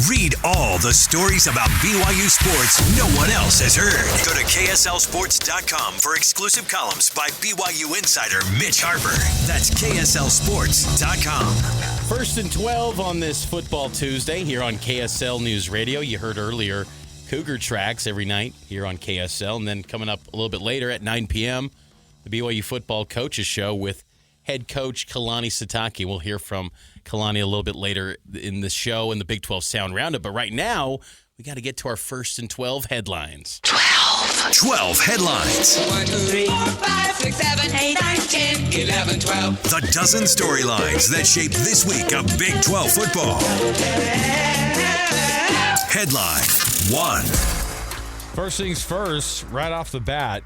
Read all the stories about BYU sports no one else has heard. Go to KSLSports.com for exclusive columns by BYU insider Mitch Harper. That's KSLSports.com. 1st and 12 on this Football Tuesday here on KSL News Radio. You heard earlier Cougar Tracks every night here on KSL. And then coming up a little bit later at 9 p.m., the BYU Football Coaches Show with head coach Kalani Sitake. We'll hear from Kalani a little bit later in the show in the Big 12 Sound Roundup. But right now, we got to get to our 1st and 12 headlines. 12 headlines. 1, 2, 3, 4, 5, 6, 7, 8, 9, 10, 11, 12. The dozen storylines that shape this week of Big 12 football. Headline 1. First things first, right off the bat,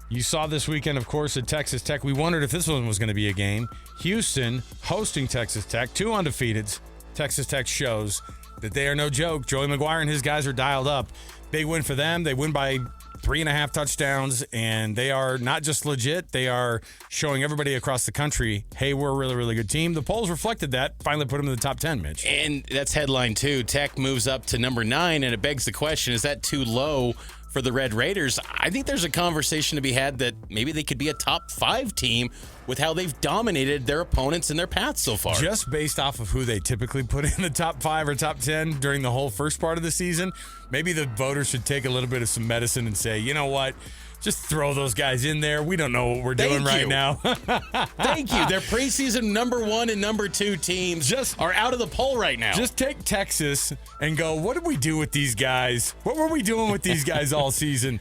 you saw this weekend, of course, at Texas Tech. We wondered if this one was going to be a game. Houston hosting Texas Tech, 2 undefeateds. Texas Tech shows that they are no joke. Joey McGuire and his guys are dialed up. Big win for them. They win by 3.5 touchdowns, and they are not just legit. They are showing everybody across the country, hey, we're a really, really good team. The polls reflected that. Finally put them in the top 10, Mitch. And that's headline 2. Tech moves up to number 9, and it begs the question, is that too low for the Red Raiders? I think there's a conversation to be had that maybe they could be a top 5 team with how they've dominated their opponents in their path so far. Just based off of who they typically put in the top 5 or top 10 during the whole first part of the season, maybe the voters should take a little bit of some medicine and say, you know what? Just throw those guys in there. We don't know what we're doing right now. Thank you. Their preseason number 1 and number 2 teams are out of the poll right now. Just take Texas and go, what did we do with these guys? What were we doing with these guys all season?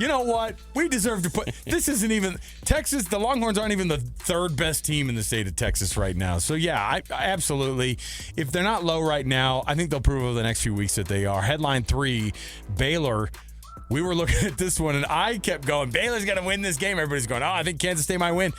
You know what? We deserve to put – this isn't even – Texas, the Longhorns aren't even the 3rd best team in the state of Texas right now. So, yeah, I absolutely – if they're not low right now, I think they'll prove over the next few weeks that they are. Headline 3, Baylor – we were looking at this one, and I kept going, Baylor's going to win this game. Everybody's going, I think Kansas State might win.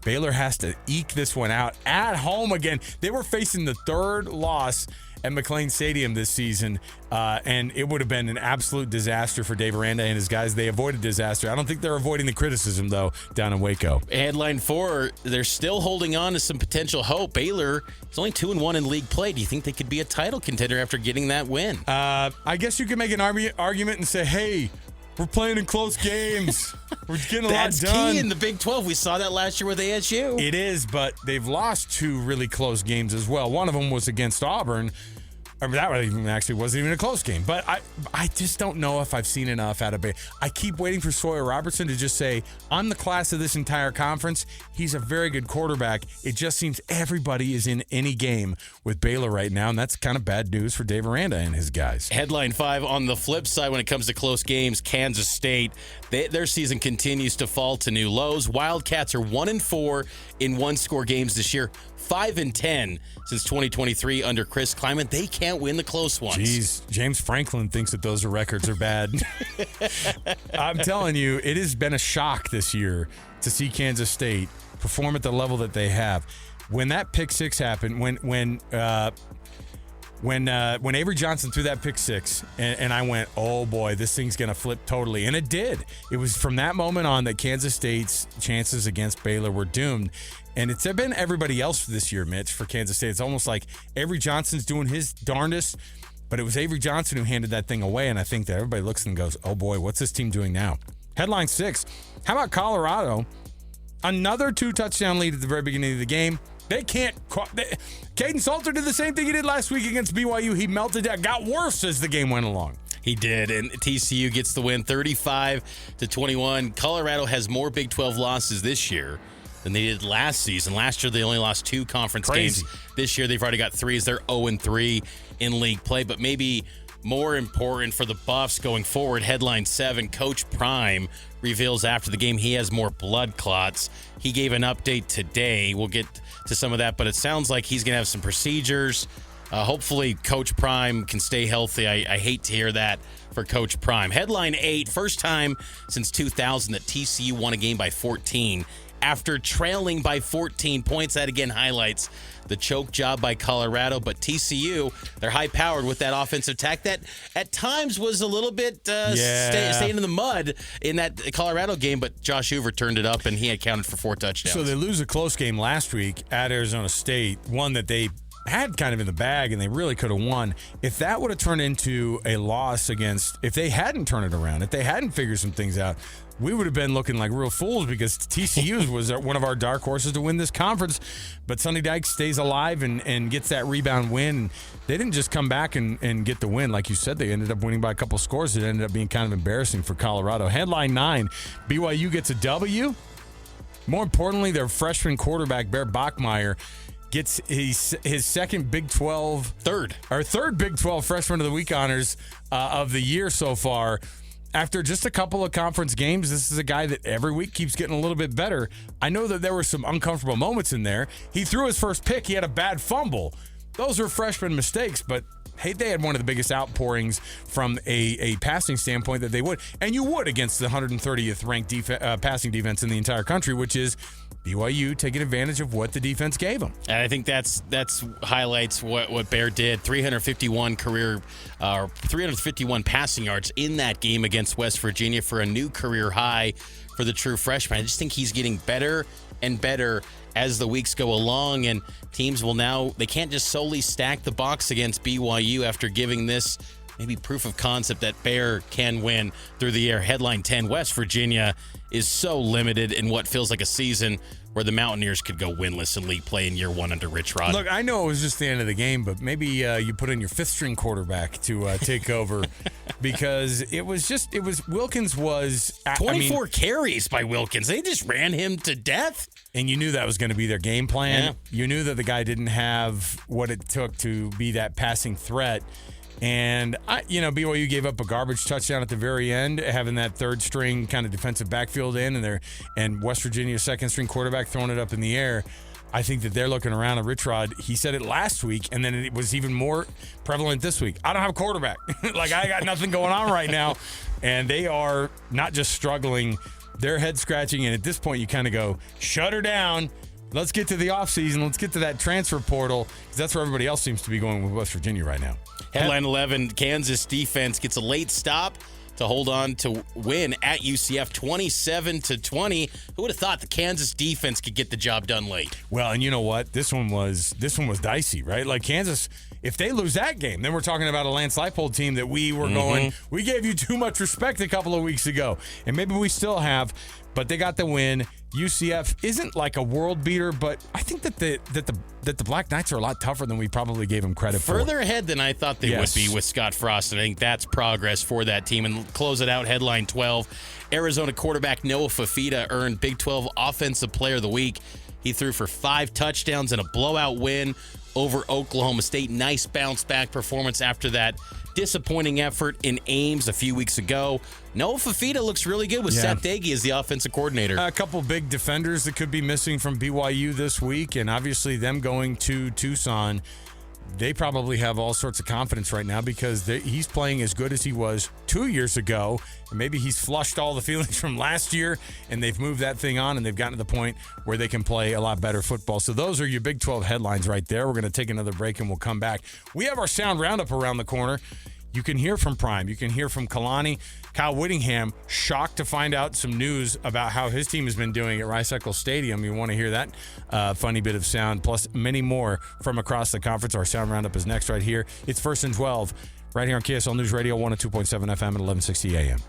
Baylor has to eke this one out at home again. They were facing the 3rd loss at McLean Stadium this season, and it would have been an absolute disaster for Dave Aranda and his guys. They avoided disaster. I don't think they're avoiding the criticism, though, down in Waco. Headline 4, they're still holding on to some potential hope. Baylor is only 2-1 in league play. Do you think they could be a title contender after getting that win? I guess you could make an argument and say, hey, we're playing in close games. We're getting a lot done. That's key in the Big 12. We saw that last year with ASU. It is, but they've lost 2 really close games as well. One of them was against Auburn. That actually wasn't even a close game. But I just don't know if I've seen enough out of Baylor. I keep waiting for Sawyer Robertson to just say, I'm the class of this entire conference. He's a very good quarterback. It just seems everybody is in any game with Baylor right now, and that's kind of bad news for Dave Aranda and his guys. Headline 5, on the flip side, when it comes to close games, Kansas State, their season continues to fall to new lows. Wildcats are 1-4 in one-score games this year. 5-10 since 2023 under Chris Kleiman. They can't win the close ones. Jeez, James Franklin thinks that those records are bad. I'm telling you, it has been a shock this year to see Kansas State perform at the level that they have. When that pick 6 happened, when Avery Johnson threw that pick 6, and I went, oh boy, this thing's going to flip totally. And it did. It was from that moment on that Kansas State's chances against Baylor were doomed. And it's been everybody else this year, Mitch, for Kansas State. It's almost like Avery Johnson's doing his darndest, but it was Avery Johnson who handed that thing away. And I think that everybody looks and goes, oh boy, what's this team doing now? Headline 6, how about Colorado? Another 2-touchdown lead at the very beginning of the game. They can't. Caden Salter did the same thing he did last week against BYU. He melted down. Got worse as the game went along. He did, and TCU gets the win 35-21. Colorado has more Big 12 losses this year than they did last season. Last year, they only lost 2 conference games. This year, they've already got 3 as they're 0-3 in league play. But maybe more important for the Buffs going forward, headline 7, Coach Prime reveals after the game he has more blood clots. He gave an update today. We'll get to some of that, but it sounds like he's going to have some procedures. Hopefully, Coach Prime can stay healthy. I hate to hear that for Coach Prime. Headline 8, first time since 2000 that TCU won a game by 14. After trailing by 14 points, that again highlights the choke job by Colorado. But TCU, they're high-powered with that offensive attack that at times was a little bit staying in the mud in that Colorado game. But Josh Hoover turned it up, and he accounted for 4 touchdowns. So they lose a close game last week at Arizona State, one that they had kind of in the bag, and they really could have won. If that would have turned into a loss if they hadn't turned it around, if they hadn't figured some things out, we would have been looking like real fools because TCU was one of our dark horses to win this conference. But Sonny Dykes stays alive and gets that rebound win. They didn't just come back and get the win. Like you said, they ended up winning by a couple scores. It ended up being kind of embarrassing for Colorado. Headline 9, BYU gets a W. More importantly, their freshman quarterback, Bear Bachmeier, gets his second Big 12. Third Big 12 Freshman of the Week honors of the year so far. After just a couple of conference games, this is a guy that every week keeps getting a little bit better. I know that there were some uncomfortable moments in there. He threw his first pick. He had a bad fumble. Those are freshman mistakes, but hey, they had one of the biggest outpourings from a passing standpoint that they would. And you would against the 130th ranked passing defense in the entire country, which is BYU taking advantage of what the defense gave them. And I think that's highlights what Bear did. 351 351 passing yards in that game against West Virginia for a new career high for the true freshman. I just think he's getting better and better as the weeks go along, and teams will now, they can't just solely stack the box against BYU after giving this maybe proof of concept that Bear can win through the air. Headline 10, West Virginia is so limited in what feels like a season where the Mountaineers could go winless in league play in year one under Rich Rod. Look, I know it was just the end of the game, but maybe you put in your fifth-string quarterback to take over because Wilkins was 24 carries by Wilkins. They just ran him to death. And you knew that was going to be their game plan. Yeah. You knew that the guy didn't have what it took to be that passing threat. And, BYU gave up a garbage touchdown at the very end, having that third-string kind of defensive backfield in, and West Virginia's second-string quarterback throwing it up in the air. I think that they're looking around at Rich Rod. He said it last week, and then it was even more prevalent this week. I don't have a quarterback. I got nothing going on right now. And they are not just struggling, they're head-scratching, and at this point you kind of go, shut her down. Let's get to the offseason. Let's get to that transfer portal, because that's where everybody else seems to be going with West Virginia right now. Headline 11, Kansas defense gets a late stop to hold on to win at UCF 27-20. Who would have thought the Kansas defense could get the job done late? Well, and you know what? This one was dicey, right? Like Kansas, if they lose that game, then we're talking about a Lance Leipold team that we were going, we gave you too much respect a couple of weeks ago. And maybe we still have, but they got the win. UCF isn't like a world beater, but I think that the Black Knights are a lot tougher than we probably gave them credit for. Further ahead than I thought they would be with Scott Frost, and I think that's progress for that team. And close it out, headline 12, Arizona quarterback Noah Fafita earned Big 12 Offensive Player of the Week. He threw for 5 touchdowns and a blowout win over Oklahoma State. Nice bounce-back performance after that disappointing effort in Ames a few weeks ago. Noah Fafita looks really good with Seth Dagey as the offensive coordinator. A couple big defenders that could be missing from BYU this week, and obviously them going to Tucson, they probably have all sorts of confidence right now because he's playing as good as he was 2 years ago, and maybe he's flushed all the feelings from last year, and they've moved that thing on, and they've gotten to the point where they can play a lot better football. So those are your Big 12 headlines right there. We're going to take another break, and we'll come back. We have our Sound Roundup around the corner. You can hear from Prime. You can hear from Kalani. Kyle Whittingham, shocked to find out some news about how his team has been doing at Rice-Eccles Stadium. You want to hear that funny bit of sound, plus many more from across the conference. Our Sound Roundup is next right here. It's 1st and 12 right here on KSL News Radio, 102.7 FM at 1160 AM.